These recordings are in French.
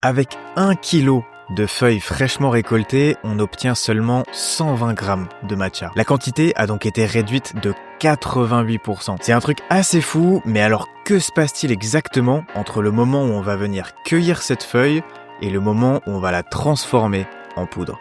Avec 1 kg de feuilles fraîchement récoltées, on obtient seulement 120 grammes de matcha. La quantité a donc été réduite de 88%. C'est un truc assez fou, mais alors que se passe-t-il exactement entre le moment où on va venir cueillir cette feuille et le moment où on va la transformer en poudre ?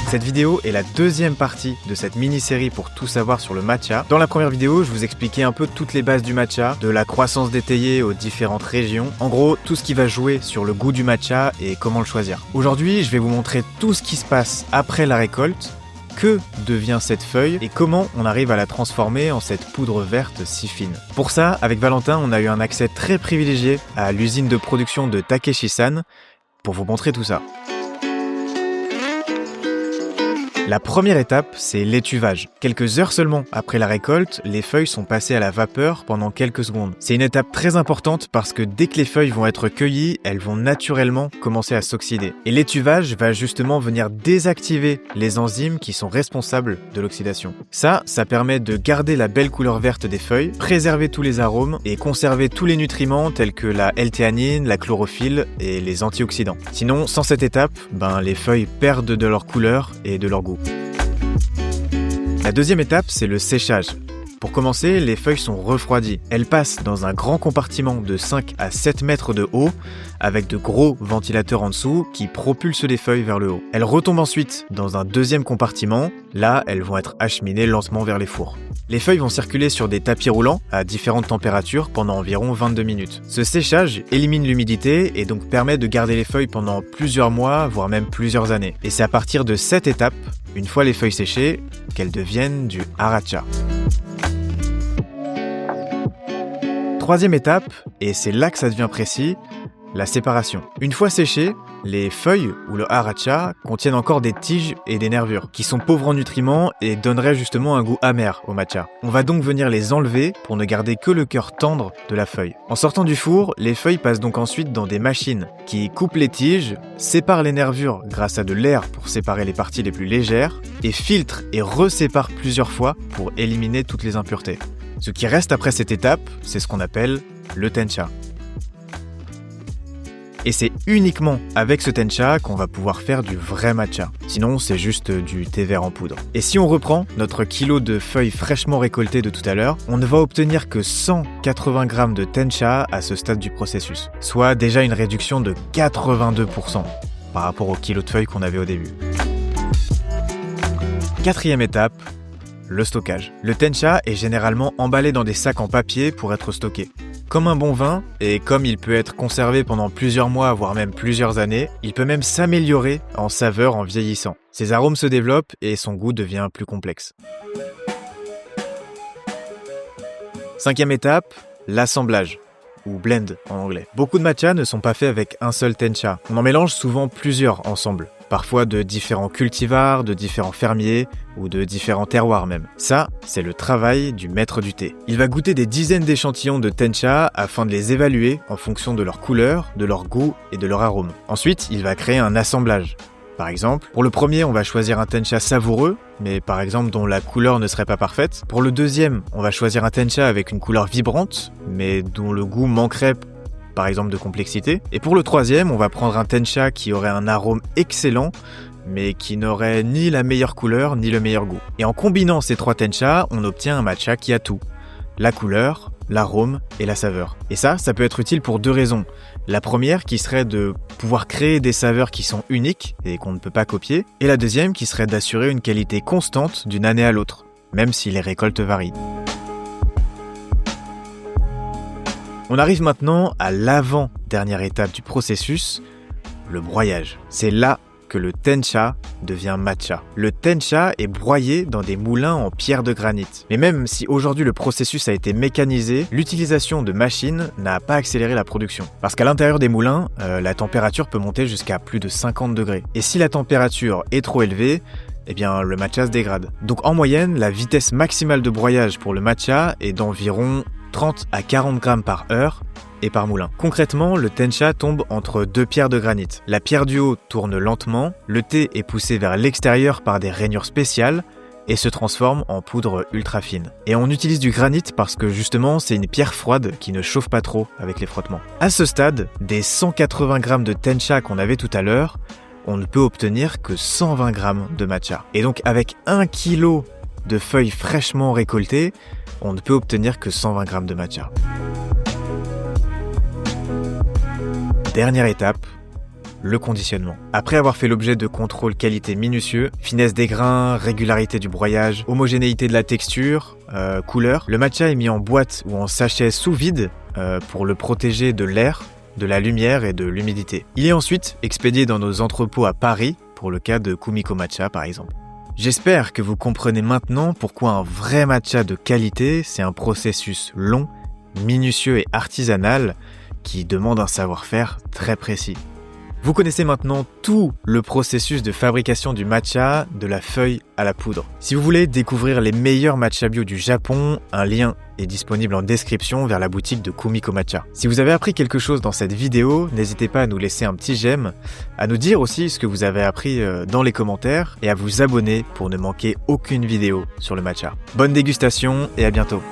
Cette vidéo est la deuxième partie de cette mini-série pour tout savoir sur le matcha. Dans la première vidéo, je vous expliquais un peu toutes les bases du matcha, de la croissance des théiers aux différentes régions. En gros, tout ce qui va jouer sur le goût du matcha et comment le choisir. Aujourd'hui, je vais vous montrer tout ce qui se passe après la récolte, que devient cette feuille et comment on arrive à la transformer en cette poudre verte si fine. Pour ça, avec Valentin, on a eu un accès très privilégié à l'usine de production de Takeshi-san pour vous montrer tout ça. La première étape, c'est l'étuvage. Quelques heures seulement après la récolte, les feuilles sont passées à la vapeur pendant quelques secondes. C'est une étape très importante parce que dès que les feuilles vont être cueillies, elles vont naturellement commencer à s'oxyder. Et l'étuvage va justement venir désactiver les enzymes qui sont responsables de l'oxydation. Ça permet de garder la belle couleur verte des feuilles, préserver tous les arômes et conserver tous les nutriments tels que la L-théanine, la chlorophylle et les antioxydants. Sinon, sans cette étape, les feuilles perdent de leur couleur et de leur goût. La deuxième étape, c'est le séchage. Pour commencer, les feuilles sont refroidies. Elles passent dans un grand compartiment de 5 à 7 mètres de haut, avec de gros ventilateurs en dessous qui propulsent les feuilles vers le haut. Elles retombent ensuite dans un deuxième compartiment. Là, elles vont être acheminées lentement vers les fours. Les feuilles vont circuler sur des tapis roulants à différentes températures pendant environ 22 minutes. Ce séchage élimine l'humidité et donc permet de garder les feuilles pendant plusieurs mois, voire même plusieurs années. Et c'est à partir de cette étape, une fois les feuilles séchées, qu'elles deviennent du haracha. Troisième étape, et c'est là que ça devient précis, la séparation. Une fois séchées, les feuilles ou le haracha contiennent encore des tiges et des nervures qui sont pauvres en nutriments et donneraient justement un goût amer au matcha. On va donc venir les enlever pour ne garder que le cœur tendre de la feuille. En sortant du four, les feuilles passent donc ensuite dans des machines qui coupent les tiges, séparent les nervures grâce à de l'air pour séparer les parties les plus légères et filtrent et reséparent plusieurs fois pour éliminer toutes les impuretés. Ce qui reste après cette étape, c'est ce qu'on appelle le tencha. Et c'est uniquement avec ce tencha qu'on va pouvoir faire du vrai matcha. Sinon, c'est juste du thé vert en poudre. Et si on reprend notre kilo de feuilles fraîchement récoltées de tout à l'heure, on ne va obtenir que 180 grammes de tencha à ce stade du processus. Soit déjà une réduction de 82% par rapport au kilo de feuilles qu'on avait au début. Quatrième étape, le stockage. Le tencha est généralement emballé dans des sacs en papier pour être stocké. Comme un bon vin, et comme il peut être conservé pendant plusieurs mois, voire même plusieurs années, il peut même s'améliorer en saveur en vieillissant. Ses arômes se développent et son goût devient plus complexe. Cinquième étape, l'assemblage, ou blend en anglais. Beaucoup de matchas ne sont pas faits avec un seul tencha. On en mélange souvent plusieurs ensemble. Parfois de différents cultivars, de différents fermiers ou de différents terroirs même. Ça, c'est le travail du maître du thé. Il va goûter des dizaines d'échantillons de tencha afin de les évaluer en fonction de leur couleur, de leur goût et de leur arôme. Ensuite, il va créer un assemblage. Par exemple, pour le premier, on va choisir un tencha savoureux, mais par exemple dont la couleur ne serait pas parfaite. Pour le deuxième, on va choisir un tencha avec une couleur vibrante, mais dont le goût manquerait par exemple de complexité. Et pour le troisième, on va prendre un tencha qui aurait un arôme excellent, mais qui n'aurait ni la meilleure couleur, ni le meilleur goût. Et en combinant ces trois tenchas, on obtient un matcha qui a tout. La couleur, l'arôme et la saveur. Et ça peut être utile pour deux raisons. La première qui serait de pouvoir créer des saveurs qui sont uniques et qu'on ne peut pas copier. Et la deuxième qui serait d'assurer une qualité constante d'une année à l'autre, même si les récoltes varient. On arrive maintenant à l'avant-dernière étape du processus, le broyage. C'est là que le tencha devient matcha. Le tencha est broyé dans des moulins en pierre de granit. Mais même si aujourd'hui le processus a été mécanisé, l'utilisation de machines n'a pas accéléré la production. Parce qu'à l'intérieur des moulins, la température peut monter jusqu'à plus de 50 degrés. Et si la température est trop élevée, le matcha se dégrade. Donc en moyenne, la vitesse maximale de broyage pour le matcha est d'environ 30 à 40 grammes par heure et par moulin. Concrètement, le tencha tombe entre deux pierres de granit. La pierre du haut tourne lentement, le thé est poussé vers l'extérieur par des rainures spéciales et se transforme en poudre ultra fine. Et on utilise du granit parce que justement c'est une pierre froide qui ne chauffe pas trop avec les frottements. À ce stade, des 180 grammes de tencha qu'on avait tout à l'heure, on ne peut obtenir que 120 grammes de matcha. Et donc avec 1 kg de feuilles fraîchement récoltées, on ne peut obtenir que 120 grammes de matcha. Dernière étape, le conditionnement. Après avoir fait l'objet de contrôles qualité minutieux, finesse des grains, régularité du broyage, homogénéité de la texture, couleur, le matcha est mis en boîte ou en sachet sous vide pour le protéger de l'air, de la lumière et de l'humidité. Il est ensuite expédié dans nos entrepôts à Paris, pour le cas de Kumiko Matcha par exemple. J'espère que vous comprenez maintenant pourquoi un vrai matcha de qualité, c'est un processus long, minutieux et artisanal qui demande un savoir-faire très précis. Vous connaissez maintenant tout le processus de fabrication du matcha, de la feuille à la poudre. Si vous voulez découvrir les meilleurs matcha bio du Japon, un lien est disponible en description vers la boutique de Kumiko Matcha. Si vous avez appris quelque chose dans cette vidéo, n'hésitez pas à nous laisser un petit j'aime, à nous dire aussi ce que vous avez appris dans les commentaires et à vous abonner pour ne manquer aucune vidéo sur le matcha. Bonne dégustation et à bientôt.